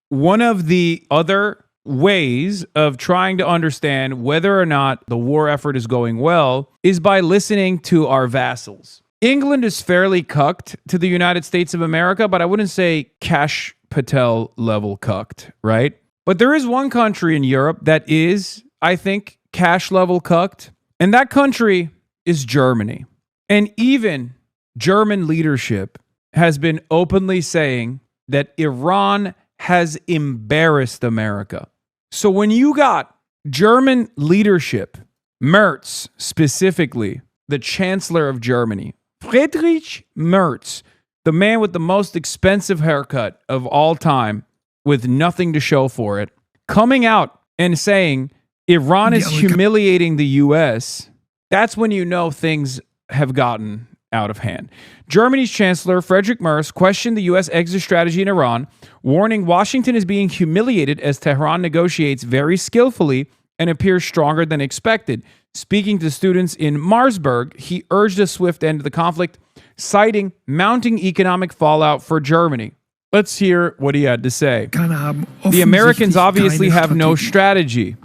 one of the other ways of trying to understand whether or not the war effort is going well is by listening to our vassals. England is fairly cucked to the United States of America, but I wouldn't say Kash Patel level cucked, right? But there is one country in Europe that is, I think, Kash level cucked, and that country is Germany. And even German leadership has been openly saying that Iran has embarrassed America. So when you got German leadership, Merz specifically, the Chancellor of Germany, Friedrich Merz, the man with the most expensive haircut of all time, with nothing to show for it, coming out and saying Iran is humiliating the U.S., that's when you know things have gotten out of hand. Germany's Chancellor Friedrich Merz questioned the U.S. exit strategy in Iran, warning Washington is being humiliated as Tehran negotiates very skillfully and appears stronger than expected. Speaking to students in Marsburg, he urged a swift end to the conflict, citing mounting economic fallout for Germany. Let's hear what he had to say. The Americans obviously have no strategy.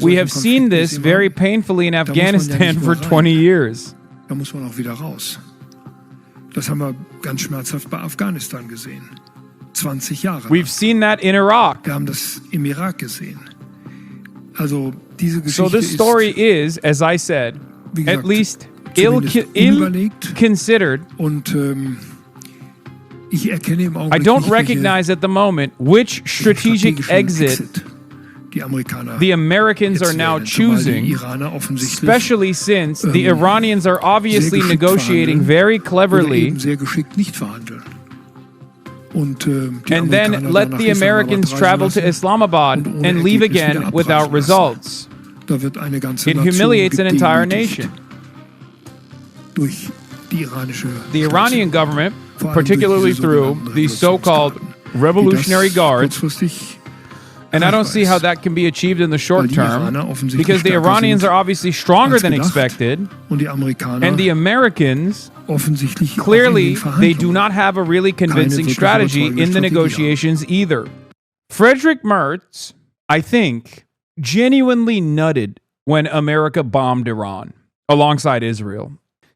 We have seen this very painfully in Afghanistan for 20 years. Da muss man auch wieder raus. Das haben wir ganz schmerzhaft bei Afghanistan gesehen. 20 Jahre. We've seen that in Iraq. Wir haben das im Irak gesehen. Also diese Geschichte so this story is, as I said, gesagt, at least ill-considered. Und ich erkenne im Augenblick I don't recognize at the moment which strategic exit the Americans are now choosing, especially since the Iranians are obviously negotiating very cleverly, and then let the Americans travel to Islamabad and leave again without results. It humiliates an entire nation. The Iranian government, particularly through the so-called Revolutionary Guards, and I don't see how that can be achieved in the short term, because the Iranians are obviously stronger than expected, and the Americans, clearly, they do not have a really convincing strategy in the negotiations either. Friedrich Merz, I think, genuinely nutted when America bombed Iran alongside Israel.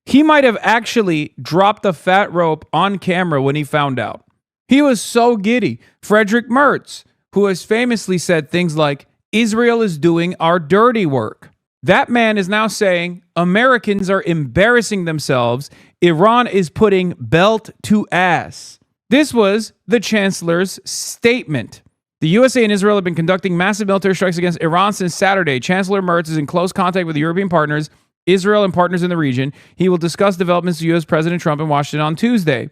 He might have actually dropped the fat rope on camera when he found out. He was so giddy. Friedrich Merz, who has famously said things like, Israel is doing our dirty work. That man is now saying Americans are embarrassing themselves. Iran is putting belt to ass. This was the Chancellor's statement. The USA and Israel have been conducting massive military strikes against Iran since Saturday. Chancellor Merz is in close contact with European partners, Israel, and partners in the region. He will discuss developments with U.S. President Trump in Washington on Tuesday.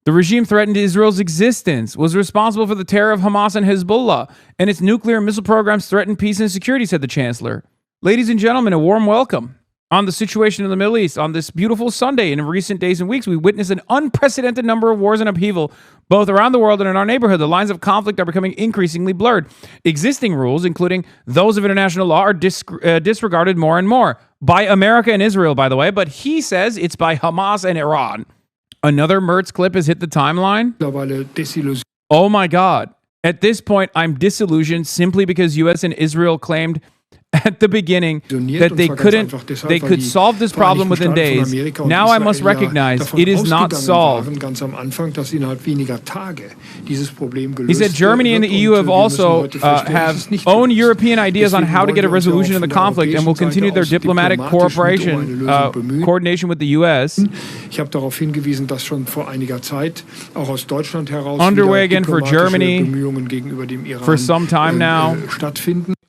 The regime threatened Israel's existence, was responsible for the terror of Hamas and Hezbollah, and its nuclear and missile programs threaten peace and security, said the Chancellor. Ladies and gentlemen, a warm welcome on the situation in the Middle East. On this beautiful Sunday, in recent days and weeks, we witnessed an unprecedented number of wars and upheaval, both around the world and in our neighborhood. The lines of conflict are becoming increasingly blurred. Existing rules, including those of international law, are disregarded more and more. By America and Israel, by the way, but he says it's by Hamas and Iran. Another Merz clip has hit the timeline. Oh my God. At this point, I'm disillusioned simply because US and Israel claimed at the beginning that they could solve this problem within days. Now I must recognize it is not solved. He said Germany and the EU have also have own European ideas on how to get a resolution in the conflict and will continue their diplomatic cooperation, coordination with the US. Underway again for Germany for some time now.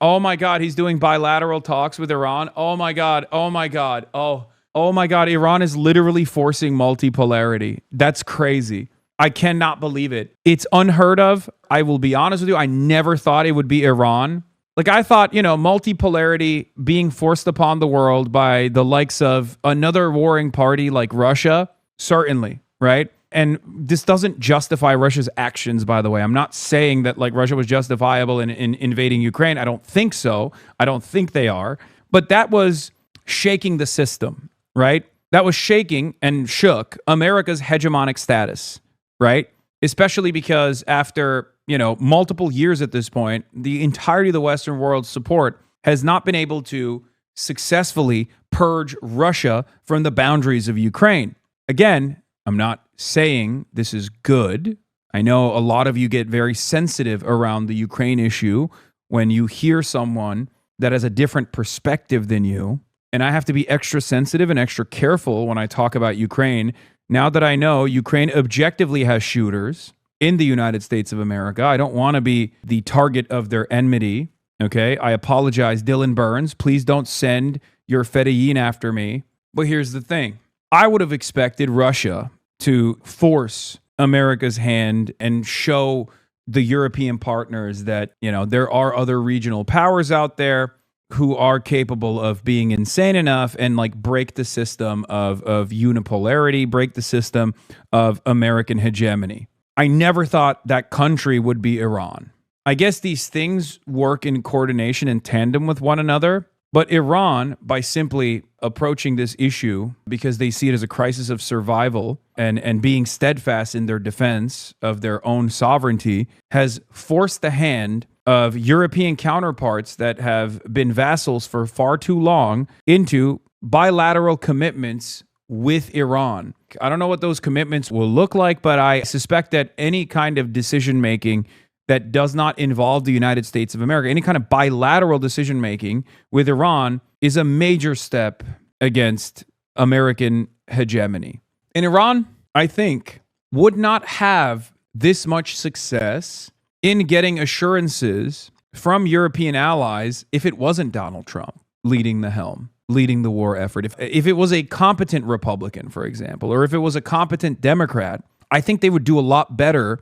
Oh my God, he's doing bilateral talks with Iran. Oh my God, oh my God, oh my God, Iran is literally forcing multipolarity. That's crazy. I cannot believe it. It's unheard of. I will be honest with you, I never thought it would be Iran. Like I thought, multipolarity being forced upon the world by the likes of another warring party like Russia, certainly, right? And this doesn't justify Russia's actions, by the way. I'm not saying that Russia was justifiable in invading Ukraine. I don't think so. I don't think they are. But that was shaking the system, right? That was shaking and shook America's hegemonic status, right? especially because after, multiple years at this point, the entirety of the Western world's support has not been able to successfully purge Russia from the boundaries of Ukraine. Again, I'm not saying this is good. I know a lot of you get very sensitive around the Ukraine issue when you hear someone that has a different perspective than you. And I have to be extra sensitive and extra careful when I talk about Ukraine. Now that I know Ukraine objectively has shooters in the United States of America, I don't want to be the target of their enmity. Okay, I apologize, Dylan Burns. Please don't send your Fedayeen after me. But here's the thing. I would have expected Russia to force America's hand and show the European partners that, there are other regional powers out there who are capable of being insane enough and break the system of unipolarity, break the system of American hegemony. I never thought that country would be Iran. I guess these things work in coordination and tandem with one another. But Iran, by simply approaching this issue because they see it as a crisis of survival and being steadfast in their defense of their own sovereignty, has forced the hand of European counterparts that have been vassals for far too long into bilateral commitments with Iran. I don't know what those commitments will look like, but I suspect that any kind of decision-making that does not involve the United States of America, any kind of bilateral decision-making with Iran, is a major step against American hegemony. And Iran, I think, would not have this much success in getting assurances from European allies if it wasn't Donald Trump leading the helm, leading the war effort. If it was a competent Republican, for example, or if it was a competent Democrat, I think they would do a lot better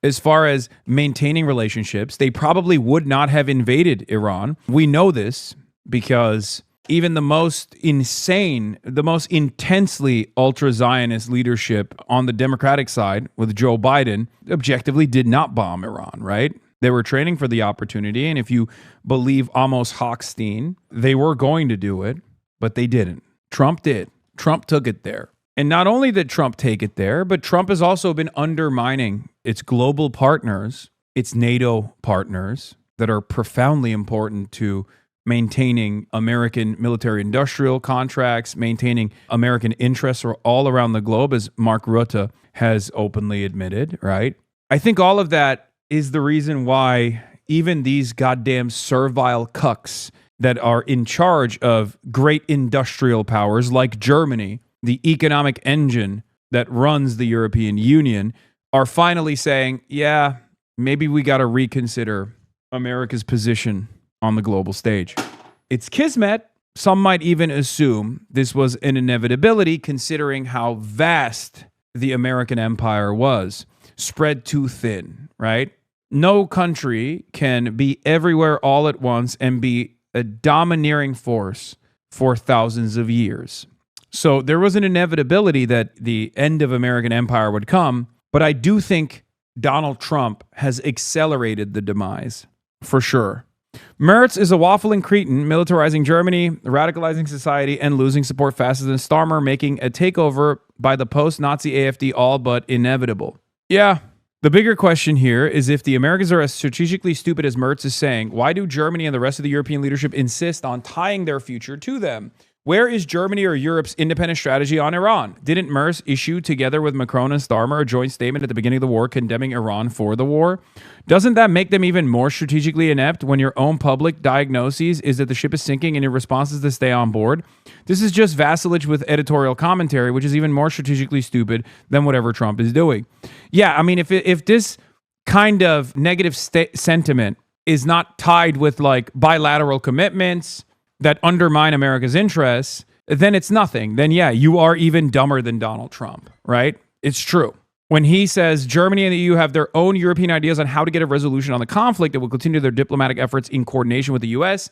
as far as maintaining relationships. They probably would not have invaded Iran. We know this because even the most insane, the most intensely ultra-Zionist leadership on the Democratic side with Joe Biden objectively did not bomb Iran, right? They were training for the opportunity, and if you believe Amos Hochstein, they were going to do it, but they didn't. Trump did. Trump took it there. And not only did Trump take it there, but Trump has also been undermining its global partners, its NATO partners that are profoundly important to maintaining American military-industrial contracts, maintaining American interests all around the globe, as Mark Rutte has openly admitted, right? I think all of that is the reason why even these goddamn servile cucks that are in charge of great industrial powers like Germany, the economic engine that runs the European Union, are finally saying, yeah, maybe we got to reconsider America's position on the global stage. It's kismet. Some might even assume this was an inevitability considering how vast the American empire was, spread too thin, right? No country can be everywhere all at once and be a domineering force for thousands of years. So there was an inevitability that the end of American empire would come, but I do think Donald Trump has accelerated the demise, for sure. Merz is a waffling cretin, militarizing Germany, radicalizing society, and losing support faster than Starmer, making a takeover by the post-Nazi AfD all but inevitable. Yeah, the bigger question here is if the Americans are as strategically stupid as Merz is saying, why do Germany and the rest of the European leadership insist on tying their future to them? Where is Germany or Europe's independent strategy on Iran? Didn't Merz issue, together with Macron and Starmer, a joint statement at the beginning of the war condemning Iran for the war? Doesn't that make them even more strategically inept when your own public diagnosis is that the ship is sinking and your response is to stay on board? This is just vassalage with editorial commentary, which is even more strategically stupid than whatever Trump is doing. Yeah, I mean, if this kind of negative sentiment is not tied with bilateral commitments that undermine America's interests, then it's nothing. Then, yeah, you are even dumber than Donald Trump, right? It's true. When he says Germany and the EU have their own European ideas on how to get a resolution on the conflict that will continue their diplomatic efforts in coordination with the US,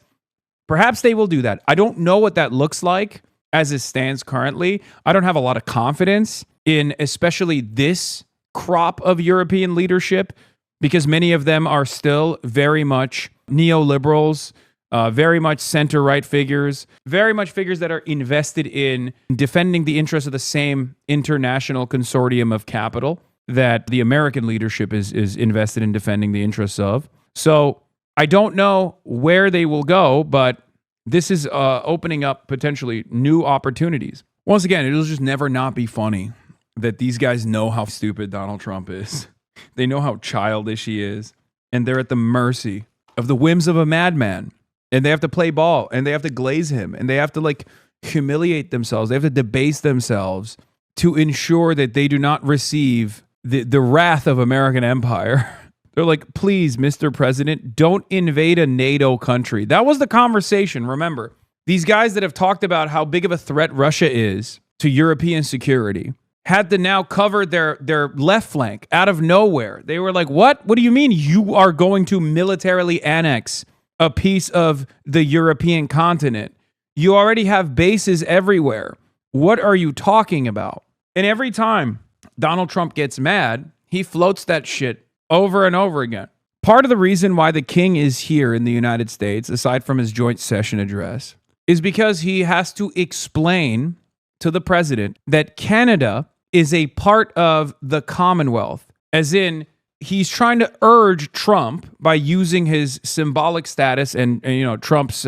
perhaps they will do that. I don't know what that looks like as it stands currently. I don't have a lot of confidence in especially this crop of European leadership because many of them are still very much neoliberals, very much center-right figures, very much figures that are invested in defending the interests of the same international consortium of capital that the American leadership is invested in defending the interests of. So I don't know where they will go, but this is opening up potentially new opportunities. Once again, it'll just never not be funny that these guys know how stupid Donald Trump is. They know how childish he is, and they're at the mercy of the whims of a madman. And they have to play ball, and they have to glaze him, and they have to like humiliate themselves. They have to debase themselves to ensure that they do not receive the wrath of American empire. They're like, please, Mr. President, don't invade a NATO country. That was the conversation, remember. These guys that have talked about how big of a threat Russia is to European security had to now cover their left flank out of nowhere. They were like, what? What do you mean you are going to militarily annex a piece of the European continent? You already have bases everywhere. What are you talking about? And every time Donald Trump gets mad, he floats that shit over and over again. Part of the reason why the king is here in the United States, aside from his joint session address, is because he has to explain to the president that Canada is a part of the Commonwealth. As in, he's trying to urge Trump by using his symbolic status and Trump's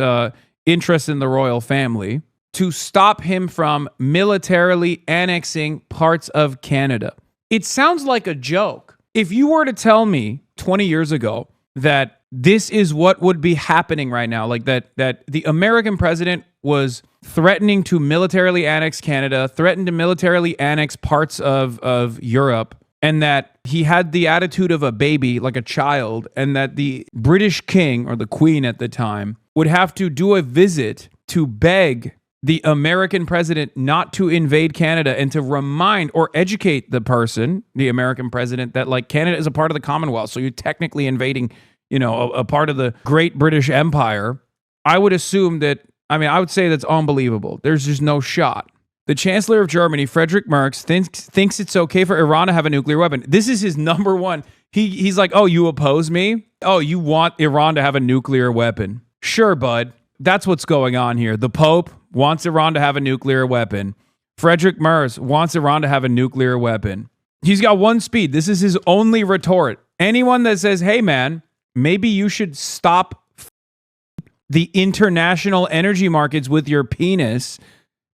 interest in the royal family to stop him from militarily annexing parts of Canada. It sounds like a joke. If you were to tell me 20 years ago that this is what would be happening right now, like that the American president was threatening to militarily annex Canada, threatened to militarily annex parts of Europe, and that he had the attitude of a baby, like a child, and that the British king or the queen at the time would have to do a visit to beg the American president not to invade Canada and to remind or educate the person, the American president, that like Canada is a part of the Commonwealth. So you're technically invading, a part of the Great British Empire. I would assume that, I would say that's unbelievable. There's just no shot. The Chancellor of Germany, Friedrich Merz, thinks it's okay for Iran to have a nuclear weapon. This is his number one. He's like, oh, you oppose me? Oh, you want Iran to have a nuclear weapon? Sure, bud. That's what's going on here. The Pope wants Iran to have a nuclear weapon. Friedrich Merz wants Iran to have a nuclear weapon. He's got one speed. This is his only retort. Anyone that says, hey, man, maybe you should stop the international energy markets with your penis.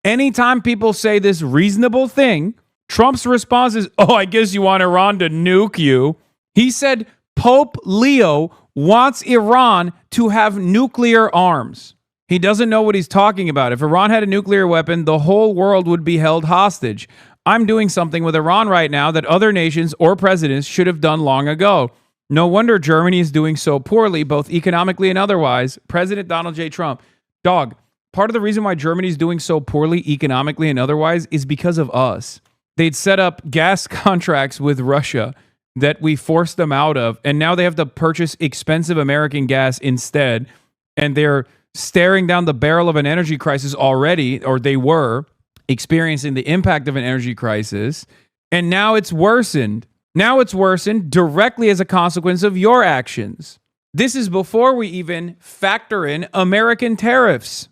Anytime people say this reasonable thing, Trump's response is, oh, I guess you want Iran to nuke you. He said Pope Leo wants Iran to have nuclear arms. He doesn't know what he's talking about. If Iran had a nuclear weapon, the whole world would be held hostage. I'm doing something with Iran right now that other nations or presidents should have done long ago. No wonder Germany is doing so poorly, both economically and otherwise. President Donald J. Trump. Dog, part of the reason why Germany is doing so poorly economically and otherwise is because of us. They'd set up gas contracts with Russia that we forced them out of, and now they have to purchase expensive American gas instead, and they're staring down the barrel of an energy crisis already, or they were experiencing the impact of an energy crisis, and now it's worsened. Now it's worsened directly as a consequence of your actions. This is before we even factor in American tariffs.